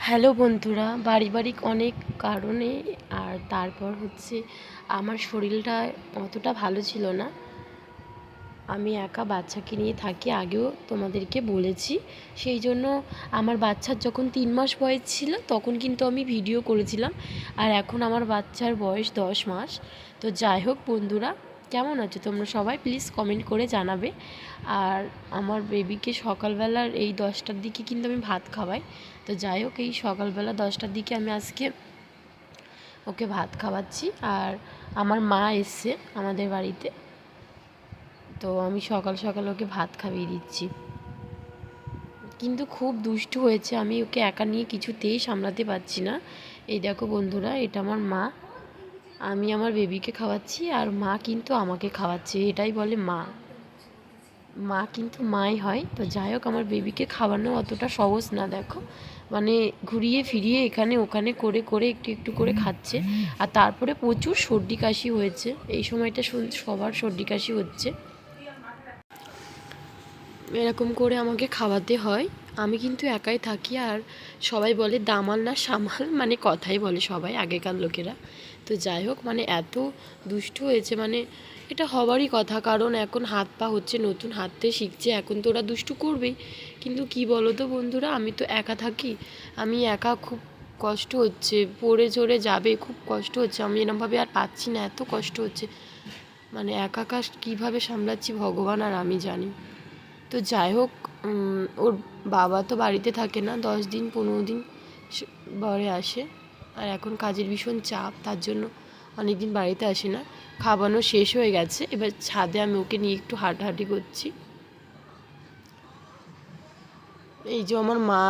Hello বন্ধুরা, পারিবারিক অনেক কারণে আর তারপর হচ্ছে আমার শরীরটা অতটা ভালো ছিল না। আমি একা বাচ্চাকে নিয়ে থাকি, আগেও তোমাদেরকে বলেছি। সেই জন্য আমার বাচ্চার যখন 3 মাস বয়স ছিল তখন কিন্তু আমি ভিডিও করেছিলাম, আর এখন আমার বাচ্চার বয়স 10 মাস। তো যাই হোক বন্ধুরা, কেমন আছো তোমরা সবাই? প্লিজ কমেন্ট করে জানাবে। আর আমার বেবিকে সকালবেলার এই 10টার দিকে কিন্তু আমি ভাত খাওয়াই। তো যাই হোক, এই সকালবেলা 10টার দিকে আমি আজকে ওকে ভাত খাওয়াচ্ছি। আর আমার মা এসছে আমাদের বাড়িতে, তো আমি সকাল সকাল ওকে ভাত খাইয়ে দিচ্ছি। কিন্তু খুব দুষ্টু হয়েছে, আমি ওকে একা নিয়ে কিছুতেই সামলাতে পারছি না। এই দেখো বন্ধুরা, এটা আমার মা, আমি আমার বেবিকে খাওয়াচ্ছি আর মা কিন্তু আমাকে খাওয়াচ্ছে। এটাই বলে মা, মা কিন্তু মাই হয়। তো যাই হোক, আমার বেবিকে খাওয়ানো অতটা সহজ না। দেখো, মানে ঘুরিয়ে ফিরিয়ে এখানে ওখানে করে করে একটু একটু করে খাচ্ছে। আর তারপরে প্রচুর সর্দি কাশি হয়েছে, এই সময়টা সবার সর্দি কাশি হচ্ছে। এরকম করে আমাকে খাওয়াতে হয়। আমি কিন্তু একাই থাকি, আর সবাই বলে দামাল না সামাল, মানে কথাই বলে সবাই, আগেকার লোকেরা। তো যাই হোক, মানে এত দুষ্ট হয়েছে, মানে এটা হবারই কথা, কারণ এখন হাত পা হচ্ছে, নতুন হাঁটতে শিখছে, এখন তো ওরা দুষ্টু করবেই। কিন্তু কি বলো তো বন্ধুরা, আমি তো একা থাকি, আমি একা খুব কষ্ট হচ্ছে, পড়ে চড়ে যাবে, খুব কষ্ট হচ্ছে। আমি এরমভাবে আর পাচ্ছি না, এত কষ্ট হচ্ছে, মানে একা কীভাবে সামলাচ্ছি ভগবান আর আমি জানি। তো যাই হোক, ওর বাবা তো বাড়িতে থাকে না, 10 দিন 15 দিন পরে আসে। আর এখন কাজের ভীষণ চাপ, তার জন্য অনেক দিন বাড়িতে আসে না। খাওয়ানো শেষ হয়ে গেছে, এবার ছাদে আমি ওকে নিয়ে একটু হাঁটাহাঁটি করছি। এই যে আমার মা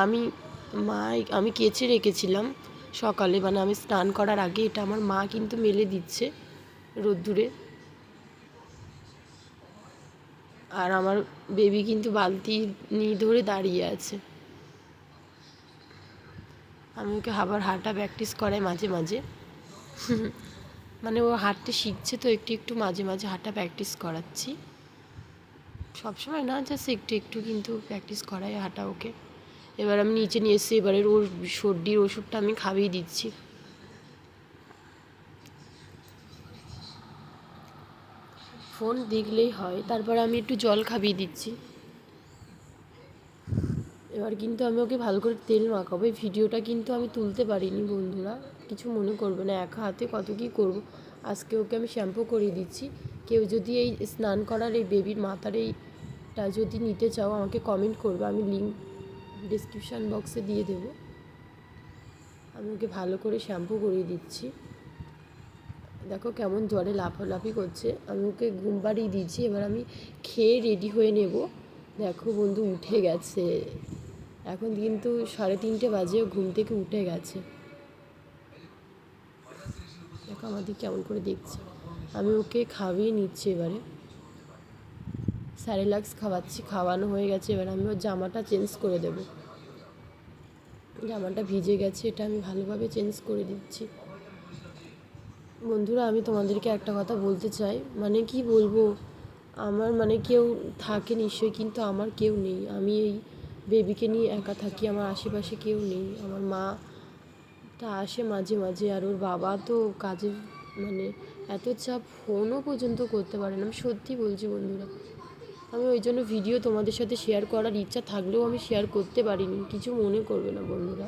আমি কেচে রেখেছিলাম সকালে, মানে আমি স্নান করার আগে, এটা আমার মা কিন্তু মেলে দিচ্ছে রোদ্দুরে। আর আমার বেবি কিন্তু বালতি নিয়ে ধরে দাঁড়িয়ে আছে। আমি ওকে আবার হাঁটা প্র্যাকটিস করাই মাঝে মাঝে। মানে ও হাঁটতে শিখছে, তো একটু একটু মাঝে মাঝে হাঁটা প্র্যাকটিস করাচ্ছি, সবসময় না, জাস্ট একটু একটু কিন্তু প্র্যাকটিস করাই হাঁটা ওকে। এবার আমি নিচে নিয়ে এসেছি, এবারে ওর সর্দির ওষুধটা আমি খাইয়ে দিচ্ছি। ফোন দেখলেই হয়, তারপর আমি একটু জল খাইয়ে দিচ্ছি। এবার কিন্তু আমি ওকে ভালো করে তেল মাখাবো। এই ভিডিওটা কিন্তু আমি তুলতে পারিনি বন্ধুরা, কিছু মনে করবে না, একা হাতে কত কী করবো। আজকে ওকে আমি শ্যাম্পু করিয়ে দিচ্ছি। কেউ যদি এই স্নান করার এই বেবির মাথার এইটা যদি নিতে চাও, আমাকে কমেন্ট করবে, আমি লিঙ্ক ডিসক্রিপশান বক্সে দিয়ে দেবো। আমি ওকে ভালো করে শ্যাম্পু করিয়ে দিচ্ছি। দেখো কেমন জ্বরে লাফালাফি করছে, আমি ওকে ঘুম পাড়িয়ে দিয়েছি। এবার আমি খেয়ে রেডি হয়ে নেব। দেখো বন্ধু, উঠে গেছে, এখন কিন্তু 3:30 বাজে, ঘুম থেকে উঠে গেছে। দেখো আমাদের কেমন করে দেখছে। আমি ওকে খাইয়ে নিচ্ছি, এবারে স্যারিলাক্স খাওয়াচ্ছি, খাওয়ানো হয়ে গেছে। এবার আমি ওর জামাটা চেঞ্জ করে দেব, জামাটা ভিজে গেছে, এটা আমি ভালোভাবে চেঞ্জ করে দিচ্ছি। বন্ধুরা, আমি তোমাদেরকে একটা কথা বলতে চাই, মানে কি বলবো, আমার মানে কেউ থাকে নিশ্চয়ই, কিন্তু আমার কেউ নেই। আমি এই বেবিকে নিয়ে একা থাকি, আমার আশেপাশে কেউ নেই। আমার মা তা আসে মাঝে মাঝে, আর ওর বাবা তো কাজের, মানে এত চাপ, ফোনও পর্যন্ত করতে পারে না। আমি সত্যি বলছি বন্ধুরা, আমি ওই জন্য ভিডিও তোমাদের সাথে শেয়ার করার ইচ্ছা থাকলেও আমি শেয়ার করতে পারিনি, কিছু মনে করবে না বন্ধুরা।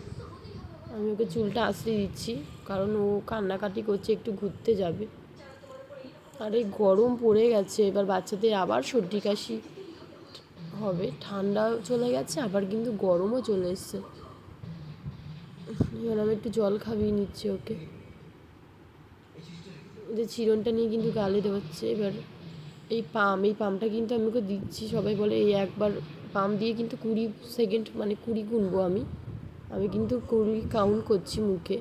আমি ওকে চুলটা আঁচড়ে দিচ্ছি, কারণ ও কান্নাকাটি করছে, একটু ঘুরতে যাবে। আর এই গরম পড়ে গেছে, এবার বাচ্চাদের আবার সর্দি কাশি হবে, ঠান্ডা চলে গেছে, আবার কিন্তু গরমও চলে এসছে। এবার আমি একটু জল খাইয়ে নিচ্ছি ওকে, ওদের চিরনটা নিয়ে কিন্তু গালে দেওয়াচ্ছে। এবার এই পাম্পটা কিন্তু আমি ওকে দিচ্ছি, সবাই বলে এই একবার পাম্প দিয়ে কিন্তু 20 সেকেন্ড, মানে 20 গুনবো আমি কিন্তু 20 কাউন্ট করছি মুখে।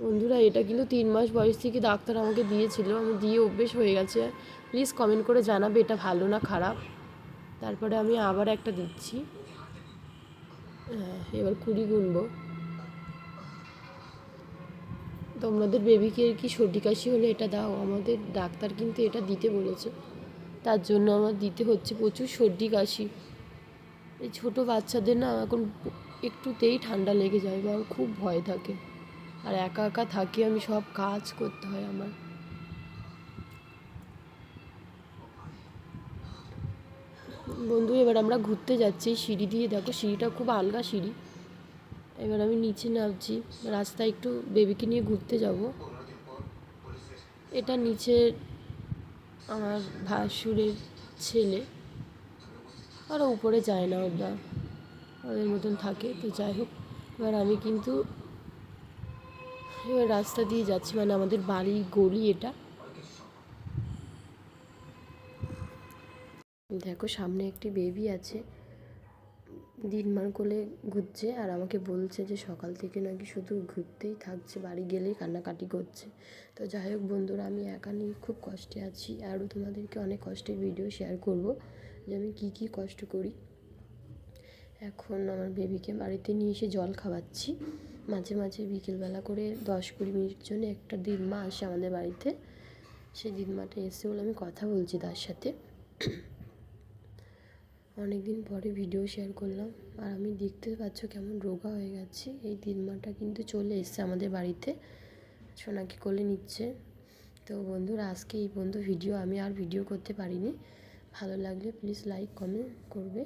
বন্ধুরা, এটা কিন্তু 3 মাস বয়স থেকে ডাক্তার আমাকে দিয়েছিল, আমি দিয়ে অভ্যেস হয়ে গেছে। প্লিজ কমেন্ট করে জানাবে এটা ভালো না খারাপ। তারপরে আমি আবার একটা দিচ্ছি, এবার 20 গুনবো। তোমাদের বেবিকে কি সর্দি কাশি হলে এটা দাও, আমাদের ডাক্তার কিন্তু এটা দিতে বলেছে, তার জন্য আমার দিতে হচ্ছে। প্রচুর সর্দি কাশি, এই ছোটো বাচ্চাদের না এখন একটুতেই ঠান্ডা লেগে যায়, আমার খুব ভয় থাকে। আর একা একা থাকি আমি, সব কাজ করতে হয় আমার। বন্ধু এবার আমরা ঘুরতে যাচ্ছি সিঁড়ি দিয়ে, দেখো সিঁড়িটা খুব আলগা সিঁড়ি। এবার আমি নিচে নামছি, রাস্তায় একটু বেবিকে নিয়ে ঘুরতে যাব। এটা নিচে আমার ভাসুরের ছেলে, ওরা উপরে যায় না, ওরা ওদের মতন থাকে। তো যাই হোক, এবার আমি কিন্তু এবার রাস্তা দিয়ে যাচ্ছি, মানে আমাদের বাড়ি গলি এটা। দেখো সামনে একটি বেবি আছে, দিনমান কোলে ঘুরছে, আর আমাকে বলছে যে সকাল থেকে নাকি শুধু ঘুরতেই থাকছে, বাড়ি গেলেই কান্নাকাটি করছে। তো যাই হোক বন্ধুরা, আমি একা নিয়ে খুব কষ্টে আছি, আরও তোমাদেরকে অনেক কষ্টের ভিডিও শেয়ার করব যে আমি কী কী কষ্ট করি। এখন আমার বেবিকে বাড়িতে নিয়ে এসে জল খাওয়াচ্ছি, মাঝে মাঝে বিকেলবেলা করে 10-20 মিনিট জন্য একটা দিদিমা আসে আমাদের বাড়িতে। সেই দিদিমাটা এসে বলে আমি কথা বলছি তার সাথে। অনেক দিন পরে ভিডিও শেয়ার করলাম, আর আমি দেখতে পাচ্ছ কেমন রোগা হয়ে গেছি। এই দিদিমাটা কিন্তু চলে এসছে আমাদের বাড়িতে, সোনাকে কোলে নিচ্ছে। তো বন্ধুরা আজকে এই বন্ধু ভিডিও, আমি আর ভিডিও করতে পারিনি। ভালো লাগলে প্লিজ লাইক কমেন্ট করবে।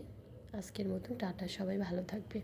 আজকের মতো টাটা, সবাই ভালো থাকবে।